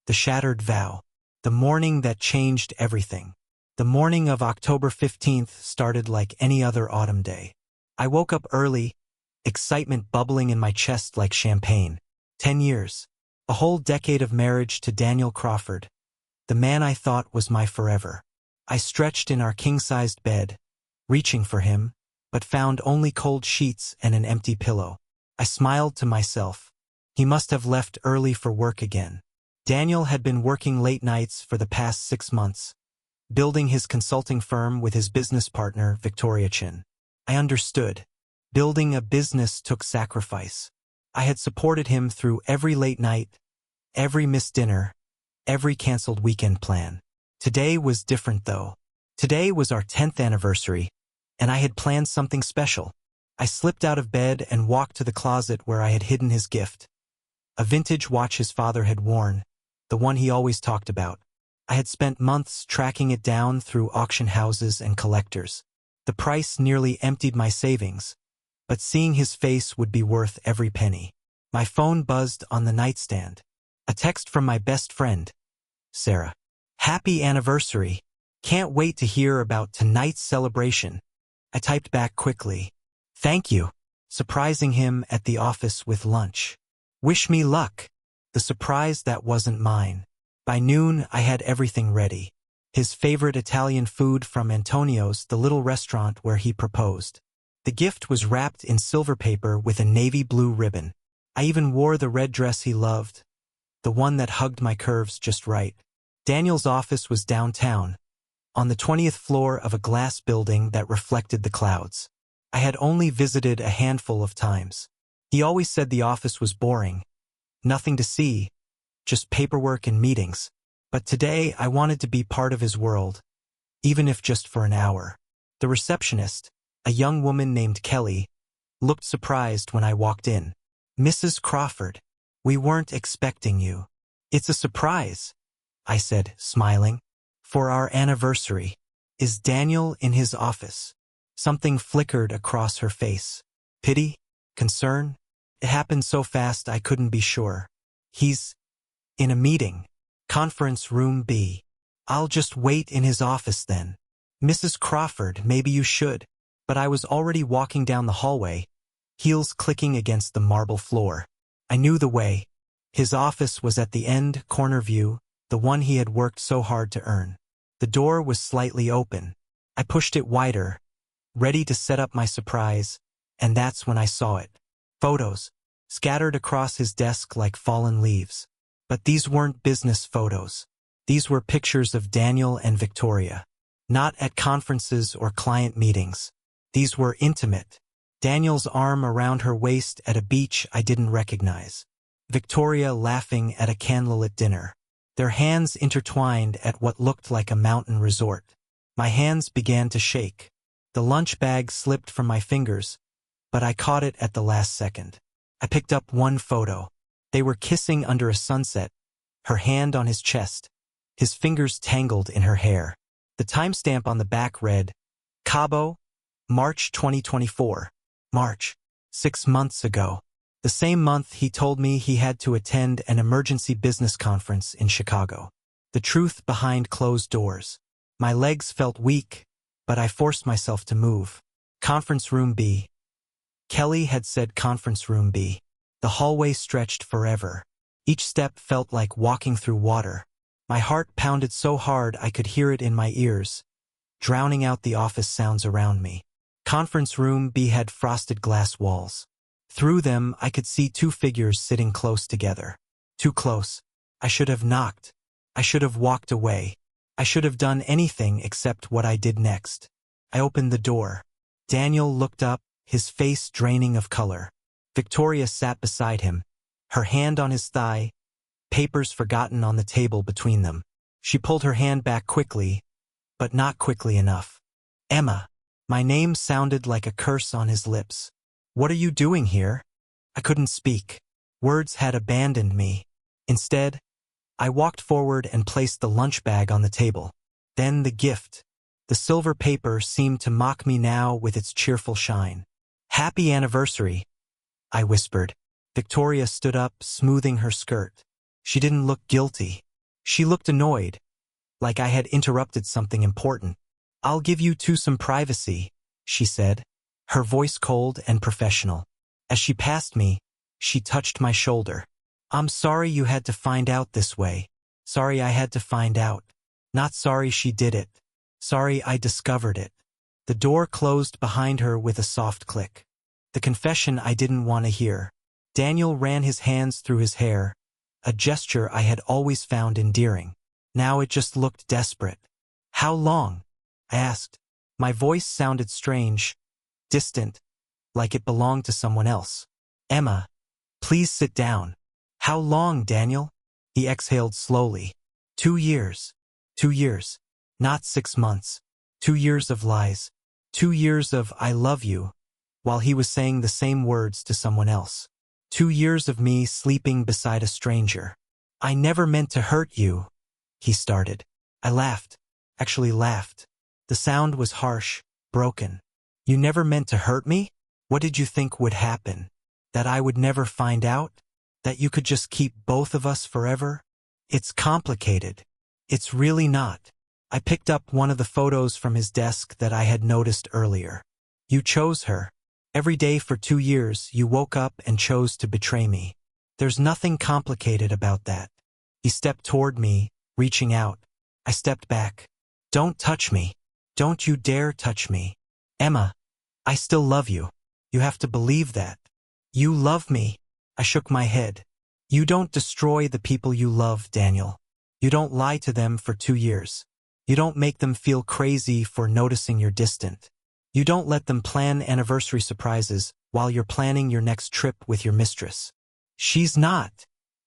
The shattered vow. The morning that changed everything. The morning of October 15th started like any other autumn day. I woke up early, excitement bubbling in my chest like champagne. 10 years. A whole decade of marriage to Daniel Crawford. The man I thought was my forever. I stretched in our king-sized bed, reaching for him, but found only cold sheets and an empty pillow. I smiled to myself. He must have left early for work again. Daniel had been working late nights for the past 6 months, building his consulting firm with his business partner, Victoria Chin. I understood. Building a business took sacrifice. I had supported him through every late night, every missed dinner, every canceled weekend plan. Today was different though. Today was our 10th anniversary, and I had planned something special. I slipped out of bed and walked to the closet where I had hidden his gift. A vintage watch his father had worn, the one he always talked about. I had spent months tracking it down through auction houses and collectors. The price nearly emptied my savings, but seeing his face would be worth every penny. My phone buzzed on the nightstand. A text from my best friend, Sarah. "Happy anniversary. Can't wait to hear about tonight's celebration." I typed back quickly. "Thank you." Surprising him at the office with lunch. "Wish me luck." The surprise that wasn't mine. By noon, I had everything ready. His favorite Italian food from Antonio's, the little restaurant where he proposed. The gift was wrapped in silver paper with a navy blue ribbon. I even wore the red dress he loved, the one that hugged my curves just right. Daniel's office was downtown, on the 20th floor of a glass building that reflected the clouds. I had only visited a handful of times. He always said the office was boring. Nothing to see, just paperwork and meetings. But today I wanted to be part of his world, even if just for an hour. The receptionist, a young woman named Kelly, looked surprised when I walked in. "Mrs. Crawford, we weren't expecting you." "It's a surprise," I said, smiling. "For our anniversary." "Is Daniel in his office?" Something flickered across her face. Pity? Concern? It happened so fast I couldn't be sure. "He's in a meeting. Conference room B." "I'll just wait in his office then." "Mrs. Crawford, maybe you should." But I was already walking down the hallway, heels clicking against the marble floor. I knew the way. His office was at the end, corner view, the one he had worked so hard to earn. The door was slightly open. I pushed it wider, ready to set up my surprise, and that's when I saw it. Photos, scattered across his desk like fallen leaves. But these weren't business photos. These were pictures of Daniel and Victoria. Not at conferences or client meetings. These were intimate. Daniel's arm around her waist at a beach I didn't recognize. Victoria laughing at a candlelit dinner. Their hands intertwined at what looked like a mountain resort. My hands began to shake. The lunch bag slipped from my fingers, but I caught it at the last second. I picked up one photo. They were kissing under a sunset, her hand on his chest, his fingers tangled in her hair. The timestamp on the back read, Cabo, March 2024. March. 6 months ago. The same month he told me he had to attend an emergency business conference in Chicago. The truth behind closed doors. My legs felt weak, but I forced myself to move. Conference room B. Kelly had said conference room B. The hallway stretched forever. Each step felt like walking through water. My heart pounded so hard I could hear it in my ears, drowning out the office sounds around me. Conference room B had frosted glass walls. Through them, I could see 2 figures sitting close together. Too close. I should have knocked. I should have walked away. I should have done anything except what I did next. I opened the door. Daniel looked up, his face draining of color. Victoria sat beside him, her hand on his thigh, papers forgotten on the table between them. She pulled her hand back quickly, but not quickly enough. Emma. My name sounded like a curse on his lips. What are you doing here? I couldn't speak. Words had abandoned me. Instead, I walked forward and placed the lunch bag on the table. Then the gift. The silver paper seemed to mock me now with its cheerful shine. Happy anniversary, I whispered. Victoria stood up, smoothing her skirt. She didn't look guilty. She looked annoyed, like I had interrupted something important. "I'll give you two some privacy," she said, her voice cold and professional. As she passed me, she touched my shoulder. "I'm sorry you had to find out this way. Sorry I had to find out. Not sorry she did it. Sorry I discovered it." The door closed behind her with a soft click. The confession I didn't want to hear. Daniel ran his hands through his hair, a gesture I had always found endearing. Now it just looked desperate. "How long?" I asked. My voice sounded strange, distant, like it belonged to someone else. "Emma, please sit down." "How long, Daniel?" He exhaled slowly. 2 years. 2 years. Not 6 months. 2 years of lies. 2 years of "I love you," while he was saying the same words to someone else. 2 years of me sleeping beside a stranger. "I never meant to hurt you," he started. I laughed. Actually laughed. The sound was harsh, broken. "You never meant to hurt me? What did you think would happen? That I would never find out? That you could just keep both of us forever? It's complicated. It's really not." I picked up one of the photos from his desk that I had noticed earlier. "You chose her. Every day for 2 years you woke up and chose to betray me. There's nothing complicated about that." He stepped toward me, reaching out. I stepped back. "Don't touch me. Don't you dare touch me. Emma, I still love you. You have to believe that." "You love me." I shook my head. "You don't destroy the people you love, Daniel. You don't lie to them for 2 years. You don't make them feel crazy for noticing you're distant. You don't let them plan anniversary surprises while you're planning your next trip with your mistress." "She's not."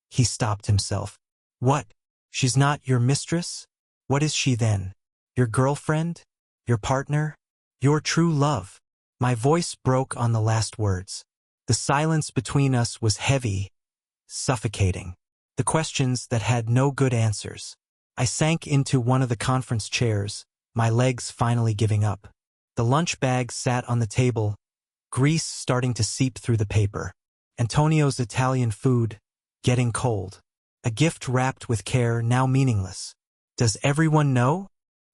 He stopped himself. "What? She's not your mistress? What is she then? Your girlfriend? Your partner? Your true love?" My voice broke on the last words. The silence between us was heavy, suffocating. The questions that had no good answers. I sank into one of the conference chairs, my legs finally giving up. The lunch bag sat on the table, grease starting to seep through the paper. Antonio's Italian food, getting cold. A gift wrapped with care, now meaningless. "Does everyone know?"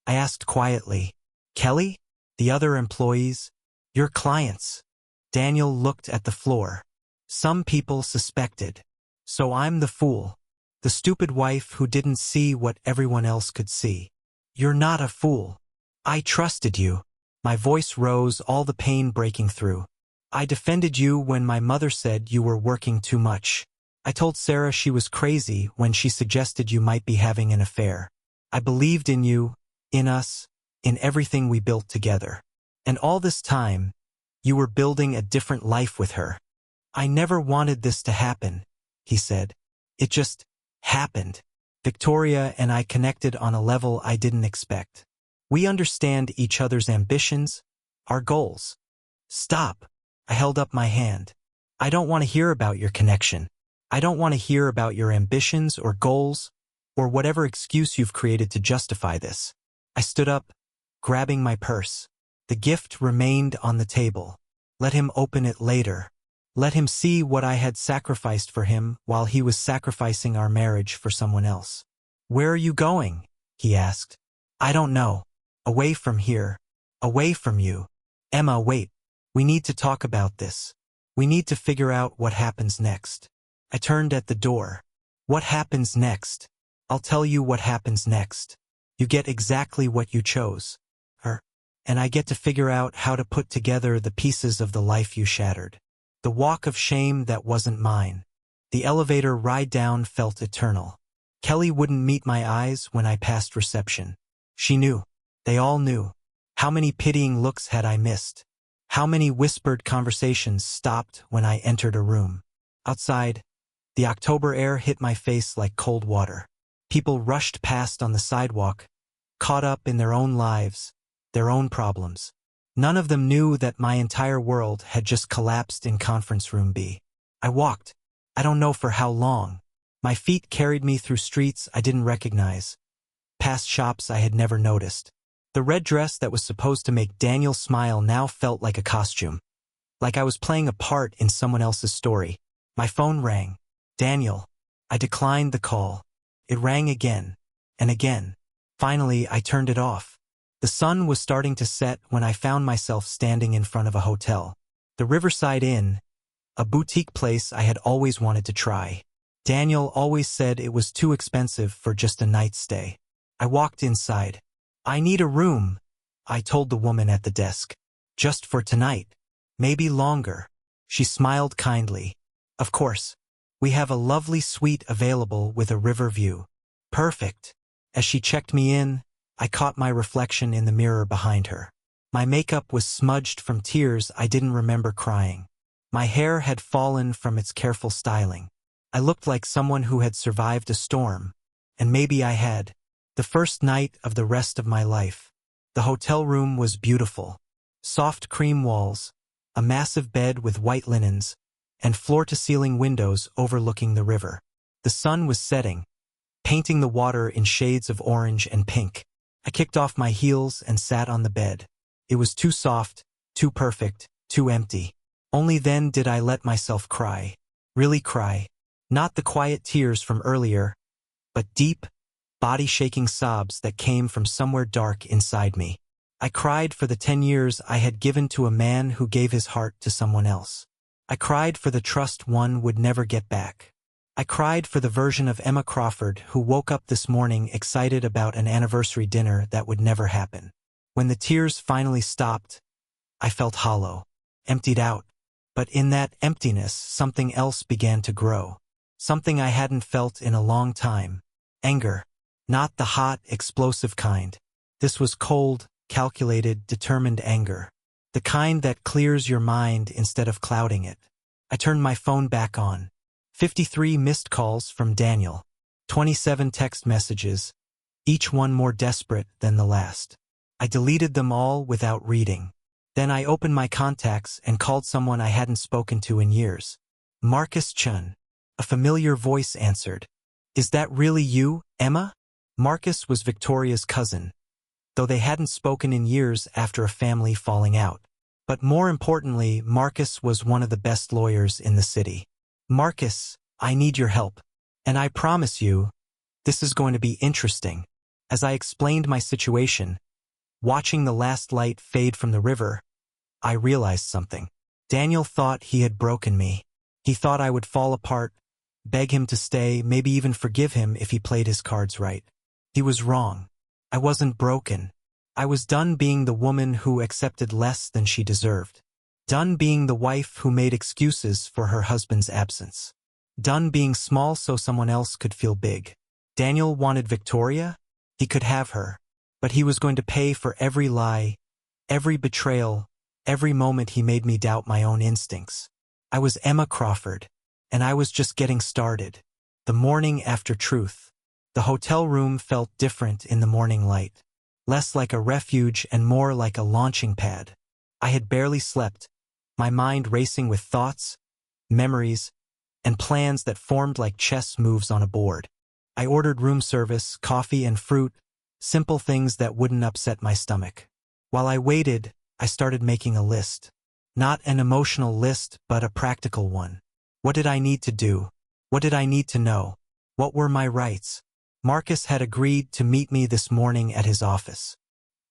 I asked quietly. "Kelly? The other employees? Your clients?" Daniel looked at the floor. "Some people suspected. So I'm the fool. The stupid wife who didn't see what everyone else could see." "You're not a fool. I trusted you." My voice rose, all the pain breaking through. "I defended you when my mother said you were working too much. I told Sarah she was crazy when she suggested you might be having an affair. I believed in you, in us, in everything we built together. And all this time, you were building a different life with her." "I never wanted this to happen," he said. "It just happened." Victoria and I connected on a level I didn't expect. We understand each other's ambitions, our goals. "Stop." I held up my hand. "I don't want to hear about your connection. I don't want to hear about your ambitions or goals, or whatever excuse you've created to justify this." I stood up, grabbing my purse. The gift remained on the table. Let him open it later. Let him see what I had sacrificed for him while he was sacrificing our marriage for someone else. "Where are you going?" he asked. "I don't know. Away from here. Away from you." "Emma, wait. We need to talk about this. We need to figure out what happens next." I turned at the door. "What happens next?" "I'll tell you what happens next. You get exactly what you chose. Her. And I get to figure out how to put together the pieces of the life you shattered. The walk of shame that wasn't mine. The elevator ride down felt eternal. Kelly wouldn't meet my eyes when I passed reception. She knew. They all knew. How many pitying looks had I missed? How many whispered conversations stopped when I entered a room? Outside, the October air hit my face like cold water. People rushed past on the sidewalk, caught up in their own lives, their own problems. None of them knew that my entire world had just collapsed in conference room B. I walked, I don't know for how long. My feet carried me through streets I didn't recognize, past shops I had never noticed. The red dress that was supposed to make Daniel smile now felt like a costume, like I was playing a part in someone else's story. My phone rang. "Daniel." I declined the call. It rang again. and again. Finally, I turned it off. The sun was starting to set when I found myself standing in front of a hotel. The Riverside Inn, a boutique place I had always wanted to try. Daniel always said it was too expensive for just a night's stay. I walked inside. "I need a room," I told the woman at the desk. "Just for tonight. Maybe longer." She smiled kindly. "Of course. We have a lovely suite available with a river view." "Perfect." As she checked me in, I caught my reflection in the mirror behind her. My makeup was smudged from tears I didn't remember crying. My hair had fallen from its careful styling. I looked like someone who had survived a storm, and maybe I had. The first night of the rest of my life. The hotel room was beautiful. Soft cream walls, a massive bed with white linens, and floor-to-ceiling windows overlooking the river. The sun was setting, painting the water in shades of orange and pink. I kicked off my heels and sat on the bed. It was too soft, too perfect, too empty. Only then did I let myself cry. Really cry. Not the quiet tears from earlier, but deep, body-shaking sobs that came from somewhere dark inside me. I cried for the 10 years I had given to a man who gave his heart to someone else. I cried for the trust one would never get back. I cried for the version of Emma Crawford who woke up this morning excited about an anniversary dinner that would never happen. When the tears finally stopped, I felt hollow, emptied out. But in that emptiness, something else began to grow. Something I hadn't felt in a long time. Anger. Not the hot, explosive kind. This was cold, calculated, determined anger. The kind that clears your mind instead of clouding it. I turned my phone back on. 53 missed calls from Daniel. 27 text messages, each one more desperate than the last. I deleted them all without reading. Then I opened my contacts and called someone I hadn't spoken to in years. "Marcus Chun." A familiar voice answered. "Is that really you, Emma?" Marcus was Victoria's cousin, though they hadn't spoken in years after a family falling out. But more importantly, Marcus was one of the best lawyers in the city. "Marcus, I need your help. And I promise you, this is going to be interesting." As I explained my situation, watching the last light fade from the river, I realized something. Daniel thought he had broken me. He thought I would fall apart, beg him to stay, maybe even forgive him if he played his cards right. He was wrong. I wasn't broken. I was done being the woman who accepted less than she deserved. Done being the wife who made excuses for her husband's absence. Done being small so someone else could feel big. Daniel wanted Victoria. He could have her. But he was going to pay for every lie, every betrayal, every moment he made me doubt my own instincts. I was Emma Crawford, and I was just getting started. The morning after truth. The hotel room felt different in the morning light. Less like a refuge and more like a launching pad. I had barely slept, my mind racing with thoughts, memories, and plans that formed like chess moves on a board. I ordered room service, coffee and fruit, simple things that wouldn't upset my stomach. While I waited, I started making a list. Not an emotional list, but a practical one. What did I need to do? What did I need to know? What were my rights? Marcus had agreed to meet me this morning at his office.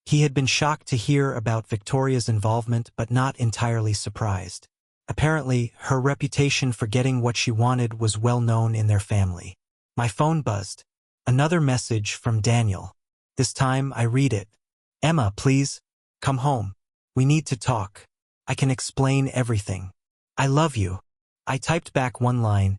He had been shocked to hear about Victoria's involvement, but not entirely surprised. Apparently, her reputation for getting what she wanted was well known in their family. My phone buzzed. Another message from Daniel. This time I read it. "Emma, please, come home. We need to talk. I can explain everything. I love you." I typed back one line.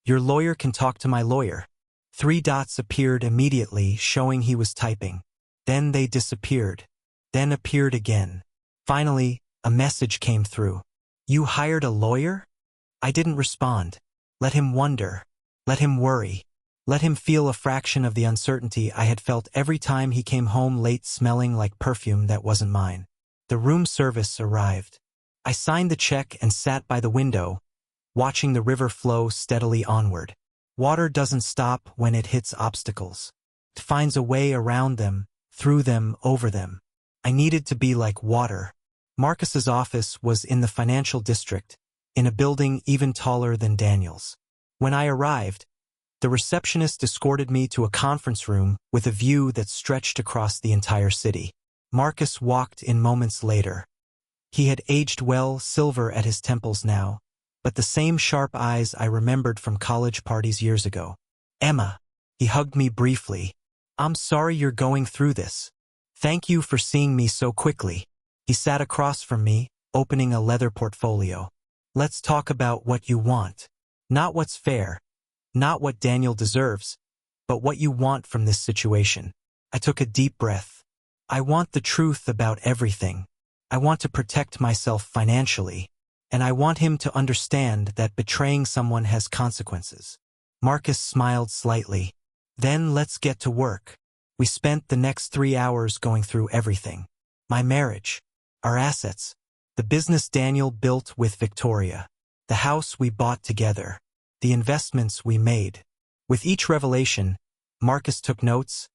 "Your lawyer can talk to my lawyer." 3 dots appeared immediately, showing he was typing. Then they disappeared. Then appeared again. Finally, a message came through. "You hired a lawyer?" I didn't respond. Let him wonder. Let him worry. Let him feel a fraction of the uncertainty I had felt every time he came home late smelling like perfume that wasn't mine. The room service arrived. I signed the check and sat by the window, watching the river flow steadily onward. Water doesn't stop when it hits obstacles. It finds a way around them, through them, over them. I needed to be like water. Marcus's office was in the financial district, in a building even taller than Daniel's. When I arrived, The receptionist escorted me to a conference room with a view that stretched across the entire city. Marcus walked in moments later. He had aged well, silver at his temples now, but the same sharp eyes I remembered from college parties years ago. Emma. He hugged me briefly. I'm sorry you're going through this. Thank you for seeing me so quickly. He sat across from me, opening a leather portfolio. Let's talk about what you want. Not what's fair, not what Daniel deserves, but what you want from this situation. I took a deep breath. I want the truth about everything. I want to protect myself financially, and I want him to understand that betraying someone has consequences. Marcus smiled slightly. Then let's get to work. We spent the next 3 hours going through everything. My marriage, our assets, the business Daniel built with Victoria, the house we bought together, the investments we made. With each revelation, Marcus took notes,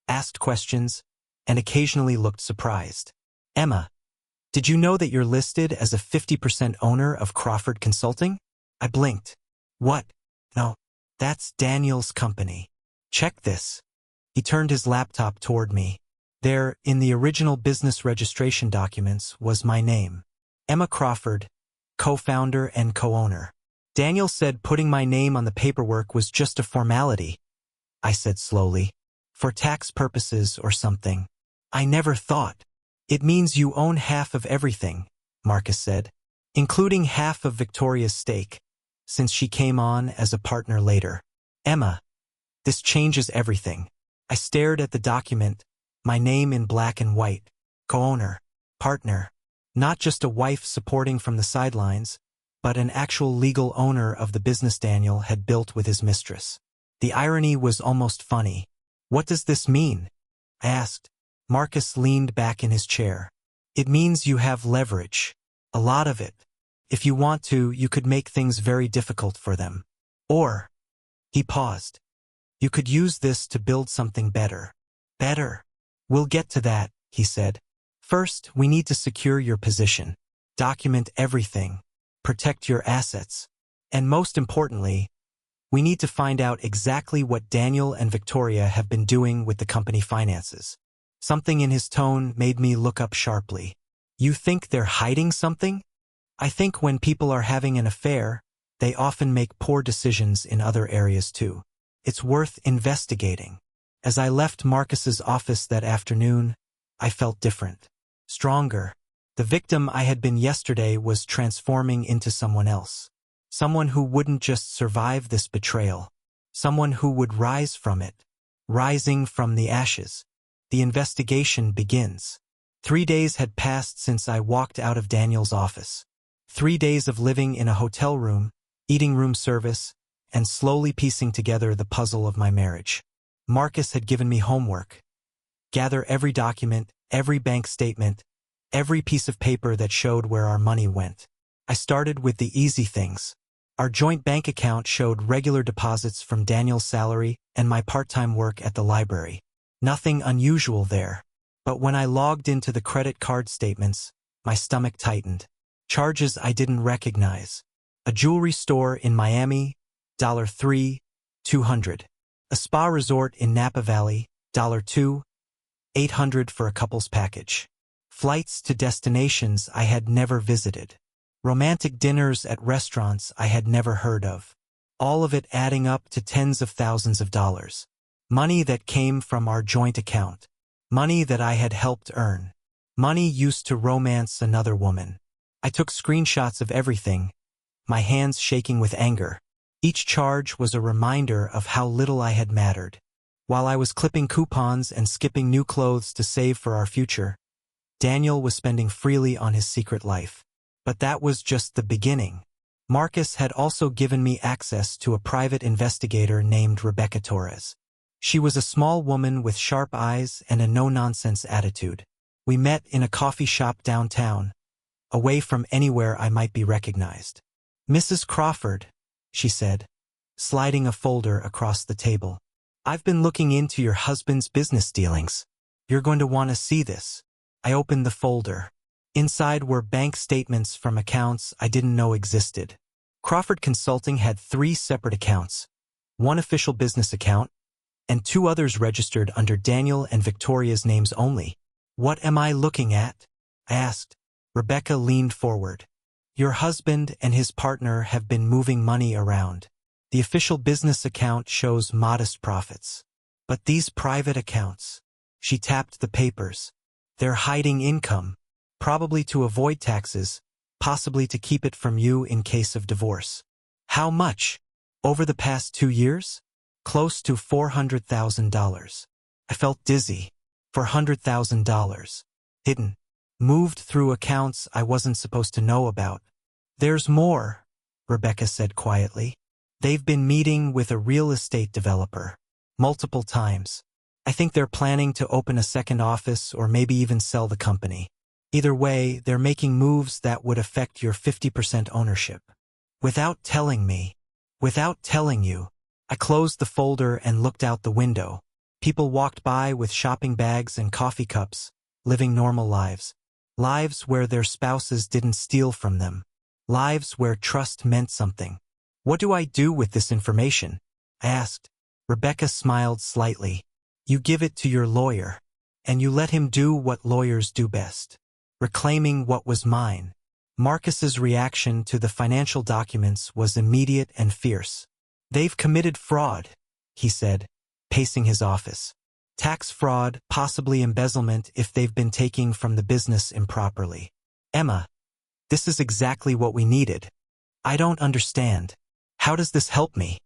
asked questions, and occasionally looked surprised. Emma, did you know that you're listed as a 50% owner of Crawford Consulting? I blinked. What? No, that's Daniel's company. Check this. He turned his laptop toward me. There, in the original business registration documents, was my name. Emma Crawford, co-founder and co-owner. Daniel said putting my name on the paperwork was just a formality. I said slowly. For tax purposes or something. I never thought. It means you own half of everything, Marcus said, including half of Victoria's stake, since she came on as a partner later. Emma, this changes everything. I stared at the document, my name in black and white, co-owner, partner, not just a wife supporting from the sidelines, but an actual legal owner of the business Daniel had built with his mistress. The irony was almost funny. What does this mean? I asked. Marcus leaned back in his chair. It means you have leverage. A lot of it. If you want to, you could make things very difficult for them. Or, he paused. You could use this to build something better. Better. We'll get to that, he said. First, we need to secure your position. Document everything. Protect your assets. And most importantly, we need to find out exactly what Daniel and Victoria have been doing with the company finances. Something in his tone made me look up sharply. You think they're hiding something? I think when people are having an affair, they often make poor decisions in other areas too. It's worth investigating. As I left Marcus's office that afternoon, I felt different. Stronger. The victim I had been yesterday was transforming into someone else. Someone who wouldn't just survive this betrayal. Someone who would rise from it. Rising from the ashes. The investigation begins. 3 days had passed since I walked out of Daniel's office. 3 days of living in a hotel room, eating room service, and slowly piecing together the puzzle of my marriage. Marcus had given me homework. Gather every document, every bank statement, every piece of paper that showed where our money went. I started with the easy things. Our joint bank account showed regular deposits from Daniel's salary and my part-time work at the library. Nothing unusual there. But when I logged into the credit card statements, my stomach tightened. Charges I didn't recognize. A jewelry store in Miami, $3, $200. A spa resort in Napa Valley, $2, $800 for a couple's package. Flights to destinations I had never visited. Romantic dinners at restaurants I had never heard of. All of it adding up to tens of thousands of dollars. Money that came from our joint account. Money that I had helped earn. Money used to romance another woman. I took screenshots of everything, my hands shaking with anger. Each charge was a reminder of how little I had mattered. While I was clipping coupons and skipping new clothes to save for our future, Daniel was spending freely on his secret life. But that was just the beginning. Marcus had also given me access to a private investigator named Rebecca Torres. She was a small woman with sharp eyes and a no-nonsense attitude. We met in a coffee shop downtown, away from anywhere I might be recognized. Mrs. Crawford, she said, sliding a folder across the table. I've been looking into your husband's business dealings. You're going to want to see this. I opened the folder. Inside were bank statements from accounts I didn't know existed. Crawford Consulting had 3 separate accounts. one official business account, and 2 others registered under Daniel and Victoria's names only. What am I looking at? I asked. Rebecca leaned forward. Your husband and his partner have been moving money around. The official business account shows modest profits. But these private accounts, she tapped the papers. They're hiding income, probably to avoid taxes, possibly to keep it from you in case of divorce. How much? Over the past 2 years? Close to $400,000. I felt dizzy. $400,000. Hidden. Moved through accounts I wasn't supposed to know about. There's more, Rebecca said quietly. They've been meeting with a real estate developer. Multiple times. I think they're planning to open a second office or maybe even sell the company. Either way, they're making moves that would affect your 50% ownership. Without telling me. Without telling you. I closed the folder and looked out the window. People walked by with shopping bags and coffee cups, living normal lives. Lives where their spouses didn't steal from them. Lives where trust meant something. What do I do with this information? I asked. Rebecca smiled slightly. You give it to your lawyer, and you let him do what lawyers do best. Reclaiming what was mine. Marcus's reaction to the financial documents was immediate and fierce. They've committed fraud, he said, pacing his office. Tax fraud, possibly embezzlement if they've been taking from the business improperly. Emma, this is exactly what we needed. I don't understand. How does this help me?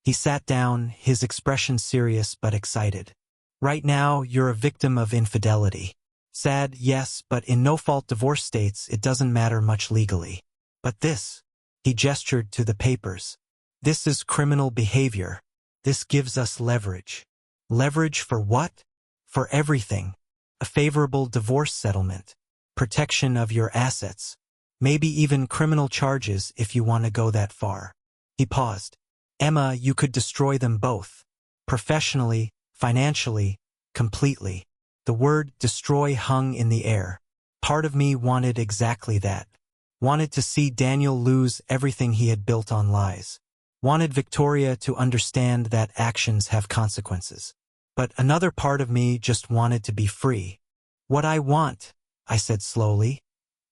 He sat down, his expression serious but excited. Right now, you're a victim of infidelity. Sad, yes, but in no-fault divorce states, it doesn't matter much legally. But this, he gestured to the papers. This is criminal behavior. This gives us leverage. Leverage for what? For everything. A favorable divorce settlement. Protection of your assets. Maybe even criminal charges if you want to go that far. He paused. Emma, you could destroy them both. Professionally, financially, completely. The word destroy hung in the air. Part of me wanted exactly that. Wanted to see Daniel lose everything he had built on lies. Wanted Victoria to understand that actions have consequences. But another part of me just wanted to be free. What I want, I said slowly,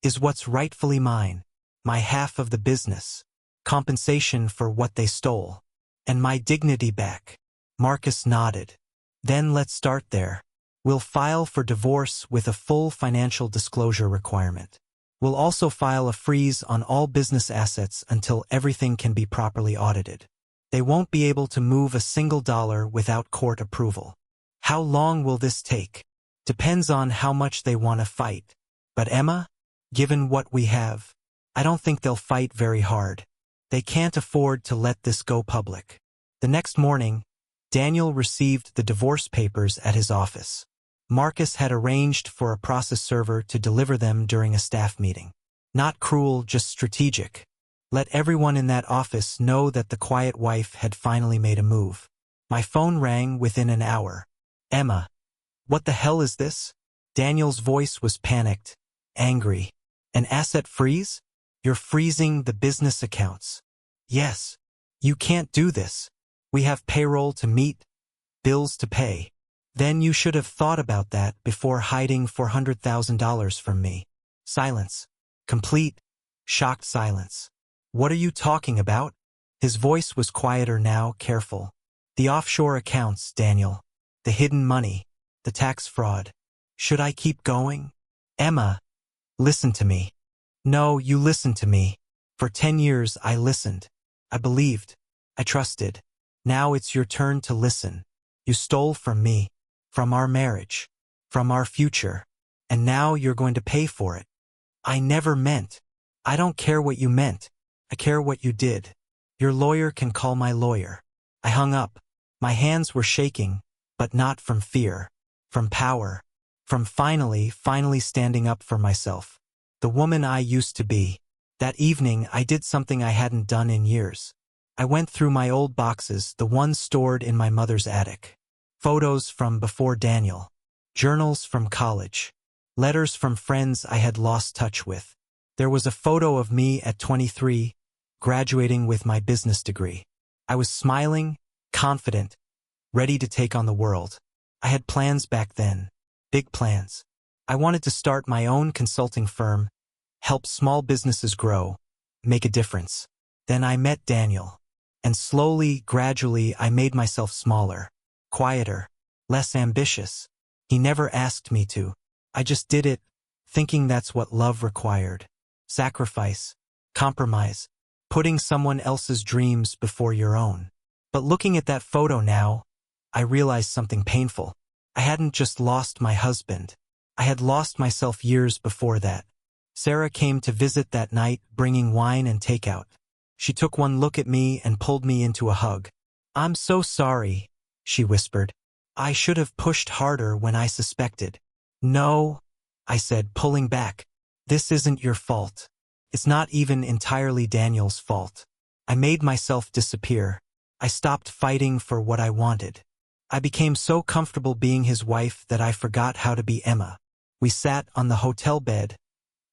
is what's rightfully mine. My half of the business. Compensation for what they stole. And my dignity back. Marcus nodded. Then let's start there. We'll file for divorce with a full financial disclosure requirement. We'll also file a freeze on all business assets until everything can be properly audited. They won't be able to move a single dollar without court approval. How long will this take? Depends on how much they want to fight. But Emma, given what we have, I don't think they'll fight very hard. They can't afford to let this go public. The next morning, Daniel received the divorce papers at his office. Marcus had arranged for a process server to deliver them during a staff meeting. Not cruel, just strategic. Let everyone in that office know that the quiet wife had finally made a move. My phone rang within an hour. Emma, what the hell is this? Daniel's voice was panicked, angry. An asset freeze? You're freezing the business accounts. Yes. You can't do this. We have payroll to meet, bills to pay. Then you should have thought about that before hiding $400,000 from me. Silence. Complete, shocked silence. What are you talking about? His voice was quieter now, careful. The offshore accounts, Daniel. The hidden money. The tax fraud. Should I keep going? Emma, listen to me. No, you listen to me. For 10 years I listened. I believed. I trusted. Now it's your turn to listen. You stole from me. From our marriage. From our future. And now you're going to pay for it. I never meant. I don't care what you meant. I care what you did. Your lawyer can call my lawyer. I hung up. My hands were shaking, but not from fear. From power. From finally standing up for myself. The woman I used to be. That evening I did something I hadn't done in years. I went through my old boxes, the ones stored in my mother's attic. Photos from before Daniel. Journals from college. Letters from friends I had lost touch with. There was a photo of me at 23, graduating with my business degree. I was smiling, confident, ready to take on the world. I had plans back then, big plans. I wanted to start my own consulting firm, help small businesses grow, make a difference. Then I met Daniel. And slowly, gradually, I made myself smaller, quieter, less ambitious. He never asked me to. I just did it, thinking that's what love required. Sacrifice, compromise, putting someone else's dreams before your own. But looking at that photo now, I realized something painful. I hadn't just lost my husband. I had lost myself years before that. Sarah came to visit that night, bringing wine and takeout. She took one look at me and pulled me into a hug. "I'm so sorry," she whispered. "I should have pushed harder when I suspected." "No," I said, pulling back. "This isn't your fault. It's not even entirely Daniel's fault. I made myself disappear. I stopped fighting for what I wanted. I became so comfortable being his wife that I forgot how to be Emma." We sat on the hotel bed,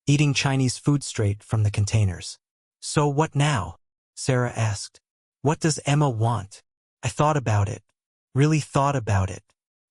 eating Chinese food straight from the containers. "So what now?" Sarah asked. "What does Emma want?" I thought about it, really thought about it.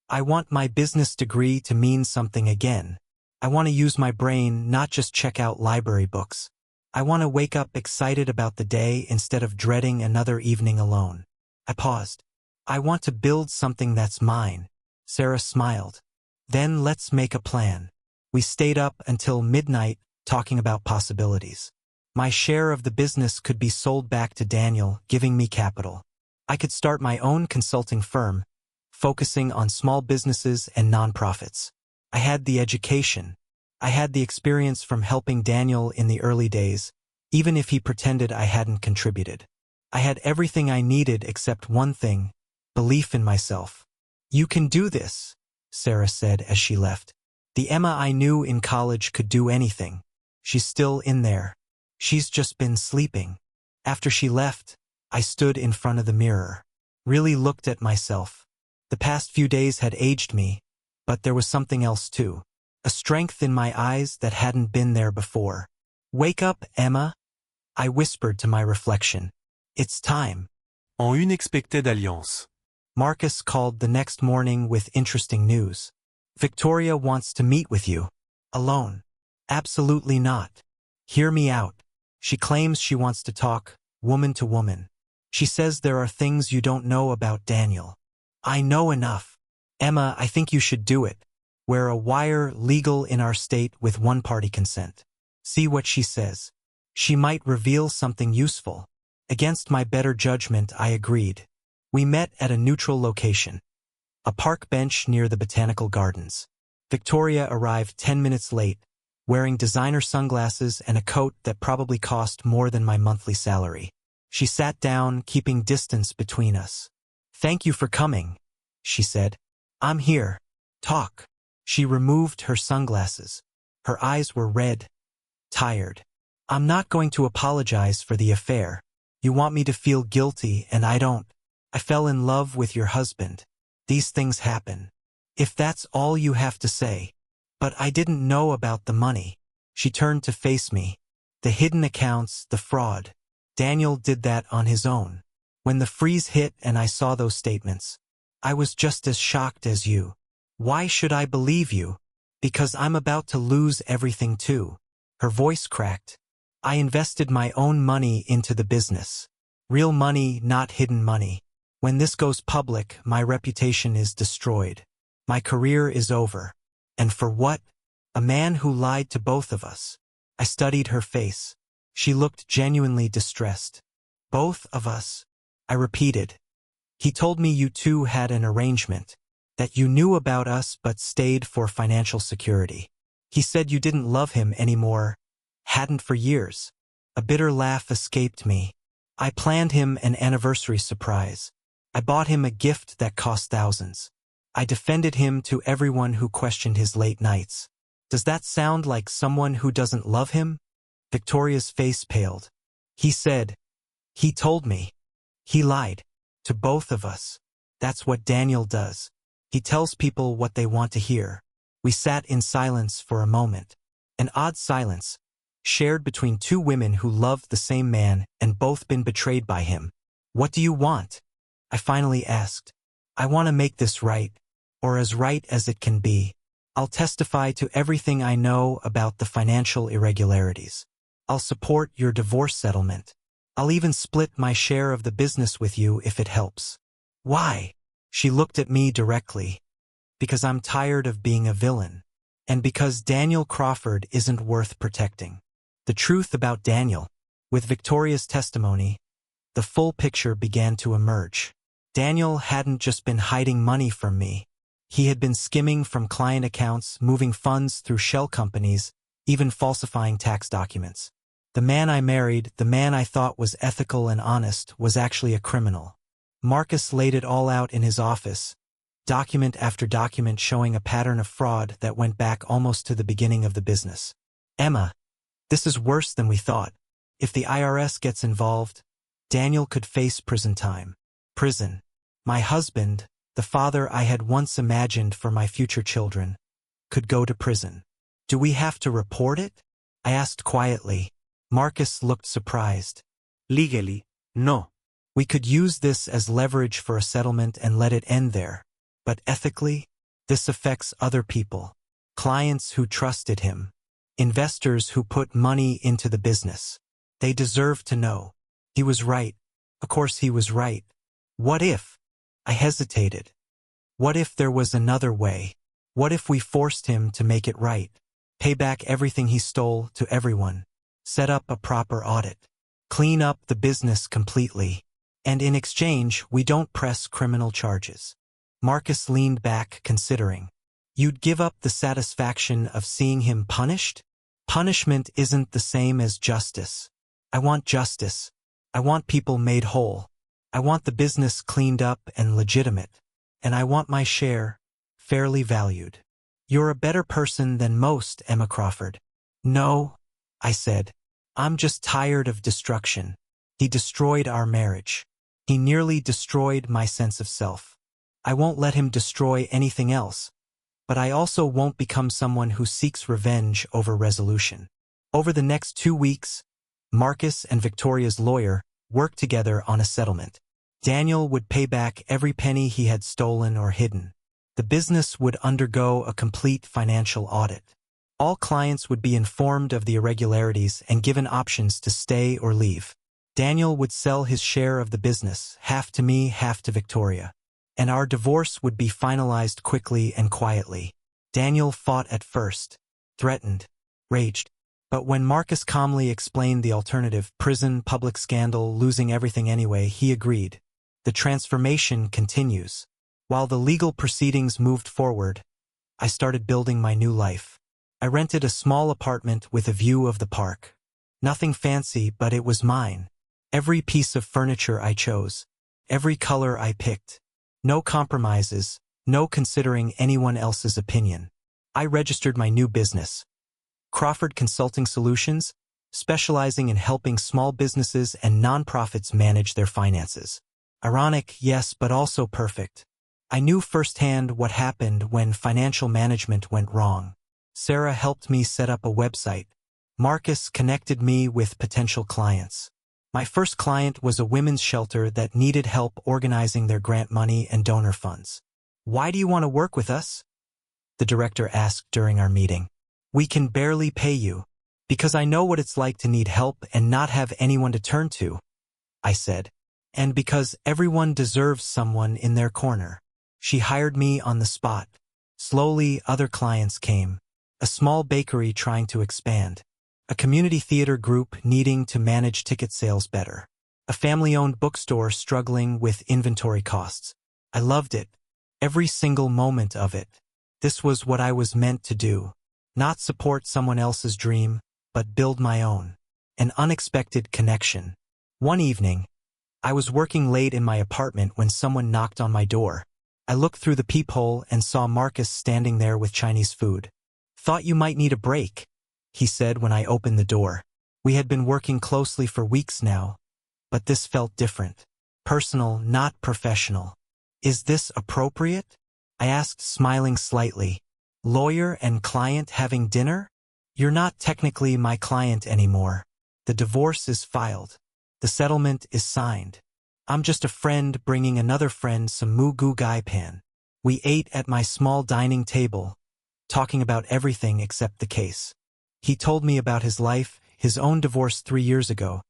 I want my business degree to mean something again. I want to use my brain, not just check out library books. I want to wake up excited about the day instead of dreading another evening alone. I paused. "I want to build something that's mine." Sarah smiled. "Then let's make a plan." We stayed up until midnight talking about possibilities. My share of the business could be sold back to Daniel, giving me capital. I could start my own consulting firm, focusing on small businesses and nonprofits. I had the education. I had the experience from helping Daniel in the early days, even if he pretended I hadn't contributed. I had everything I needed except one thing: belief in myself. "You can do this," Sarah said as she left. The Emma I knew in college could do anything. She's still in there. She's just been sleeping. After she left, I stood in front of the mirror, really looked at myself. The past few days had aged me, but there was something else too. A strength in my eyes that hadn't been there before. "Wake up, Emma," I whispered to my reflection. "It's time." En une expected alliance. Marcus called the next morning with interesting news. "Victoria wants to meet with you." "Alone?" "Absolutely not. Hear me out. She claims she wants to talk, woman to woman. She says there are things you don't know about Daniel." "I know enough. Emma, I think you should do it. Wear a wire, legal in our state with one-party consent. See what she says. She might reveal something useful." Against my better judgment, I agreed. We met at a neutral location, a park bench near the botanical gardens. Victoria arrived 10 minutes late, wearing designer sunglasses and a coat that probably cost more than my monthly salary. She sat down, keeping distance between us. "Thank you for coming," she said. "I'm here. Talk." She removed her sunglasses. Her eyes were red, tired. "I'm not going to apologize for the affair. You want me to feel guilty, and I don't. I fell in love with your husband. These things happen. If that's all you have to say. But I didn't know about the money." She turned to face me. "The hidden accounts, the fraud. Daniel did that on his own. When the freeze hit and I saw those statements, I was just as shocked as you. Why should I believe you? Because I'm about to lose everything too." Her voice cracked. "I invested my own money into the business. Real money, not hidden money. When this goes public, my reputation is destroyed. My career is over. And for what? A man who lied to both of us." I studied her face. She looked genuinely distressed. "Both of us," I repeated. "He told me you two had an arrangement, that you knew about us but stayed for financial security. He said you didn't love him anymore, hadn't for years." A bitter laugh escaped me. "I planned him an anniversary surprise. I bought him a gift that cost thousands. I defended him to everyone who questioned his late nights. Does that sound like someone who doesn't love him?" Victoria's face paled. He told me. He lied. To both of us. That's what Daniel does. He tells people what they want to hear." We sat in silence for a moment. An odd silence, shared between two women who loved the same man and both been betrayed by him. "What do you want?" I finally asked. I want to make this right, or as right as it can be. I'll testify to everything I know about the financial irregularities. I'll support your divorce settlement. I'll even split my share of the business with you if it helps. Why? She looked at me directly. Because I'm tired of being a villain. And because Daniel Crawford isn't worth protecting. The truth about Daniel. With Victoria's testimony, the full picture began to emerge. Daniel hadn't just been hiding money from me. He had been skimming from client accounts, moving funds through shell companies, even falsifying tax documents. The man I married, the man I thought was ethical and honest, was actually a criminal. Marcus laid it all out in his office, document after document showing a pattern of fraud that went back almost to the beginning of the business. Emma, this is worse than we thought. If the IRS gets involved, Daniel could face prison time. Prison. My husband, the father I had once imagined for my future children, could go to prison. Do we have to report it? I asked quietly. Marcus looked surprised. Legally, no. We could use this as leverage for a settlement and let it end there. But ethically, this affects other people. Clients who trusted him. Investors who put money into the business. They deserve to know. He was right. Of course he was right. What if? I hesitated. What if there was another way? What if we forced him to make it right? Pay back everything he stole to everyone. Set up a proper audit. Clean up the business completely. And in exchange, we don't press criminal charges. Marcus leaned back, considering. You'd give up the satisfaction of seeing him punished? Punishment isn't the same as justice. I want justice. I want people made whole. I want the business cleaned up and legitimate. And I want my share fairly valued. You're a better person than most, Emma Crawford. No, I said. I'm just tired of destruction. He destroyed our marriage. He nearly destroyed my sense of self. I won't let him destroy anything else. But I also won't become someone who seeks revenge over resolution. Over the next 2 weeks, Marcus and Victoria's lawyer worked together on a settlement. Daniel would pay back every penny he had stolen or hidden. The business would undergo a complete financial audit. All clients would be informed of the irregularities and given options to stay or leave. Daniel would sell his share of the business, half to me, half to Victoria. And our divorce would be finalized quickly and quietly. Daniel fought at first, threatened, raged. But when Marcus calmly explained the alternative, prison, public scandal, losing everything anyway, he agreed. The transformation continues. While the legal proceedings moved forward, I started building my new life. I rented a small apartment with a view of the park. Nothing fancy, but it was mine. Every piece of furniture I chose. Every color I picked. No compromises, no considering anyone else's opinion. I registered my new business. Crawford Consulting Solutions, specializing in helping small businesses and nonprofits manage their finances. Ironic, yes, but also perfect. I knew firsthand what happened when financial management went wrong. Sarah helped me set up a website. Marcus connected me with potential clients. My first client was a women's shelter that needed help organizing their grant money and donor funds. Why do you want to work with us? The director asked during our meeting. We can barely pay you. Because I know what it's like to need help and not have anyone to turn to, I said. And because everyone deserves someone in their corner. She hired me on the spot. Slowly, other clients came. A small bakery trying to expand. A community theater group needing to manage ticket sales better. A family-owned bookstore struggling with inventory costs. I loved it. Every single moment of it. This was what I was meant to do. Not support someone else's dream, but build my own. An unexpected connection. One evening, I was working late in my apartment when someone knocked on my door. I looked through the peephole and saw Marcus standing there with Chinese food. Thought you might need a break, he said when I opened the door. We had been working closely for weeks now, but this felt different. Personal, not professional. Is this appropriate? I asked, smiling slightly. Lawyer and client having dinner? You're not technically my client anymore. The divorce is filed. The settlement is signed. I'm just a friend bringing another friend some moo goo gai pan. We ate at my small dining table, talking about everything except the case. He told me about his life, his own divorce 3 years ago,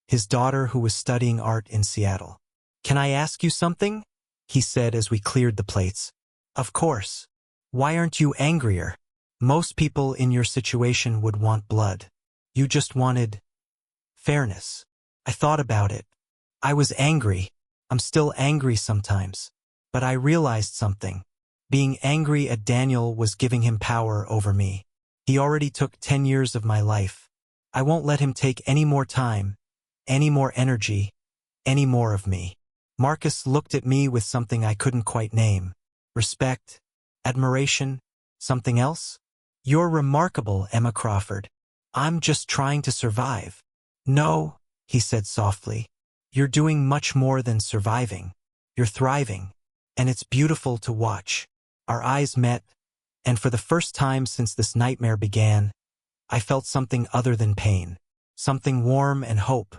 his daughter who was studying art in Seattle. Can I ask you something? He said as we cleared the plates. Of course. Why aren't you angrier? Most people in your situation would want blood. You just wanted fairness. I thought about it. I was angry. I'm still angry sometimes. But I realized something. Being angry at Daniel was giving him power over me. He already took 10 years of my life. I won't let him take any more time, any more energy, any more of me. Marcus looked at me with something I couldn't quite name. Respect, admiration, something else? You're remarkable, Emma Crawford. I'm just trying to survive. No, he said softly. You're doing much more than surviving. You're thriving. And it's beautiful to watch. Our eyes met, and for the first time since this nightmare began, I felt something other than pain. Something warm and hope.